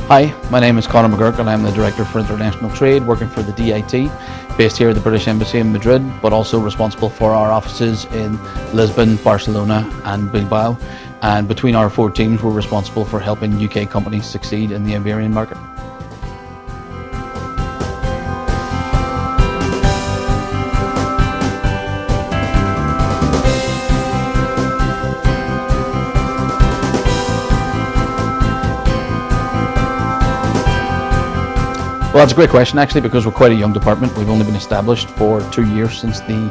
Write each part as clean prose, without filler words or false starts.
Hi, my name is Conor McGurk and I'm the Director for International Trade working for the DIT, based here at the British Embassy in Madrid, but also responsible for our offices in Lisbon, Barcelona and Bilbao. And between our four teams, we're responsible for helping UK companies succeed in the Iberian market. Well, that's a great question actually, because we're quite a young department. We've only been established for 2 years since the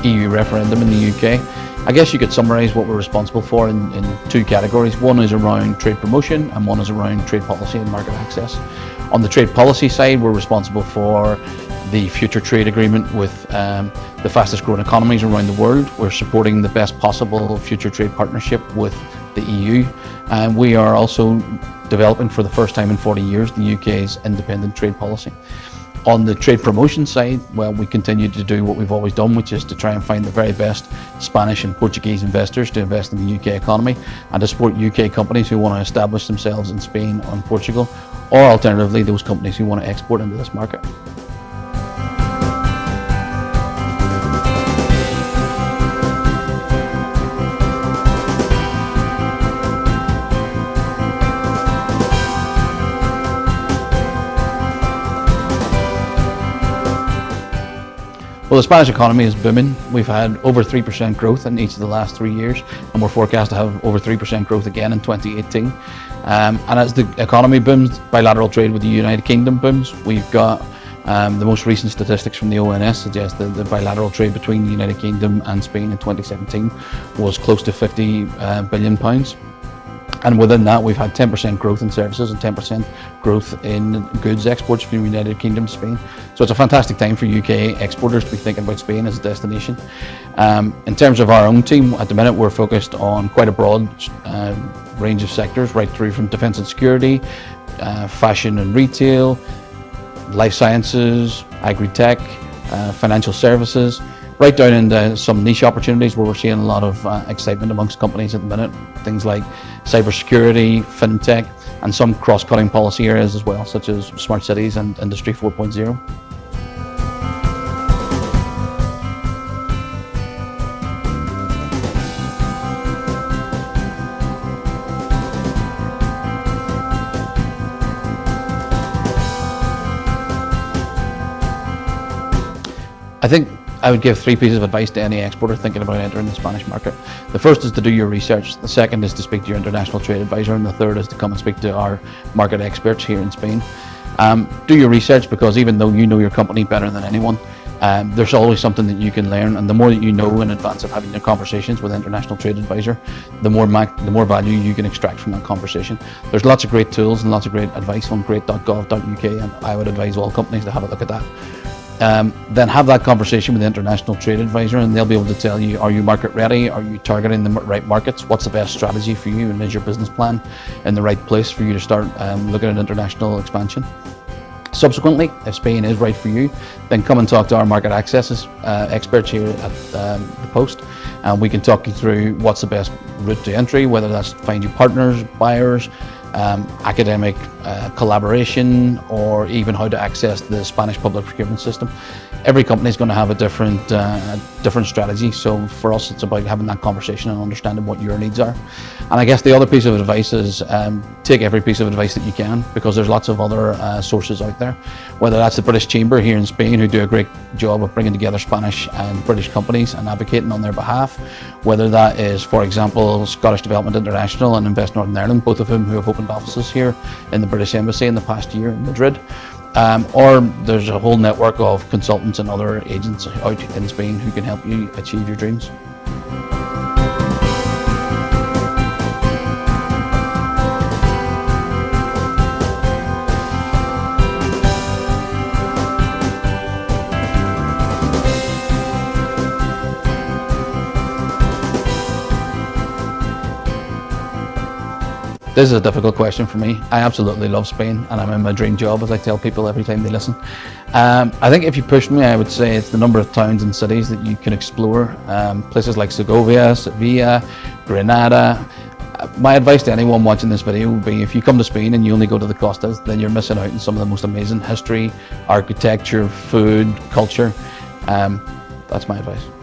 EU referendum in the UK. I guess you could summarise what we're responsible for in two categories. One is around trade promotion and one is around trade policy and market access. On the trade policy side, we're responsible for the future trade agreement with the fastest growing economies around the world. We're supporting the best possible future trade partnership with the EU, and we are also developing for the first time in 40 years the UK's independent trade policy. On the trade promotion side, well, we continue to do what we've always done, which is to try and find the very best Spanish and Portuguese investors to invest in the UK economy and to support UK companies who want to establish themselves in Spain or in Portugal, or alternatively those companies who want to export into this market. Well, the Spanish economy is booming. We've had over 3% growth in each of the last 3 years, and we're forecast to have over 3% growth again in 2018. And as the economy booms, bilateral trade with the United Kingdom booms. We've got the most recent statistics from the ONS suggest that the bilateral trade between the United Kingdom and Spain in 2017 was close to £50 billion. And within that, we've had 10% growth in services and 10% growth in goods exports from the United Kingdom to Spain. So it's a fantastic time for UK exporters to be thinking about Spain as a destination. In terms of our own team, at the minute we're focused on quite a broad range of sectors, right through from defence and security, fashion and retail, life sciences, agri-tech, financial services, right down into some niche opportunities where we're seeing a lot of excitement amongst companies at the minute. Things like cybersecurity, fintech, and some cross-cutting policy areas as well, such as smart cities and Industry 4.0. I think I would give three pieces of advice to any exporter thinking about entering the Spanish market. The first is to do your research, the second is to speak to your international trade advisor, and the third is to come and speak to our market experts here in Spain. Do your research, because even though you know your company better than anyone, there's always something that you can learn, and the more that you know in advance of having your conversations with an international trade advisor, the more value you can extract from that conversation. There's lots of great tools and lots of great advice on great.gov.uk, and I would advise all companies to have a look at that. Then have that conversation with the international trade advisor, and they'll be able to tell you, are you market ready, are you targeting the right markets, what's the best strategy for you, and is your business plan in the right place for you to start looking at international expansion. Subsequently, if Spain is right for you, then come and talk to our market access experts here at the post, and we can talk you through what's the best route to entry, whether that's find you partners, buyers, academic collaboration, or even how to access the Spanish public procurement system. Every company is going to have a different strategy, so for us it's about having that conversation and understanding what your needs are. And I guess the other piece of advice is take every piece of advice that you can, because there's lots of other sources out there, whether that's the British Chamber here in Spain, who do a great job of bringing together Spanish and British companies and advocating on their behalf, whether that is, for example, Scottish Development International and Invest Northern Ireland, both of whom who have opened offices here in the British Embassy in the past year in Madrid, or there's a whole network of consultants and other agents out in Spain who can help you achieve your dreams. This is a difficult question for me. I absolutely love Spain, and I'm in my dream job, as I tell people every time they listen. I think if you pushed me, I would say it's the number of towns and cities that you can explore. Places like Segovia, Sevilla, Granada, My advice to anyone watching this video would be, if you come to Spain and you only go to the Costas, then you're missing out on some of the most amazing history, architecture, food, culture. That's my advice.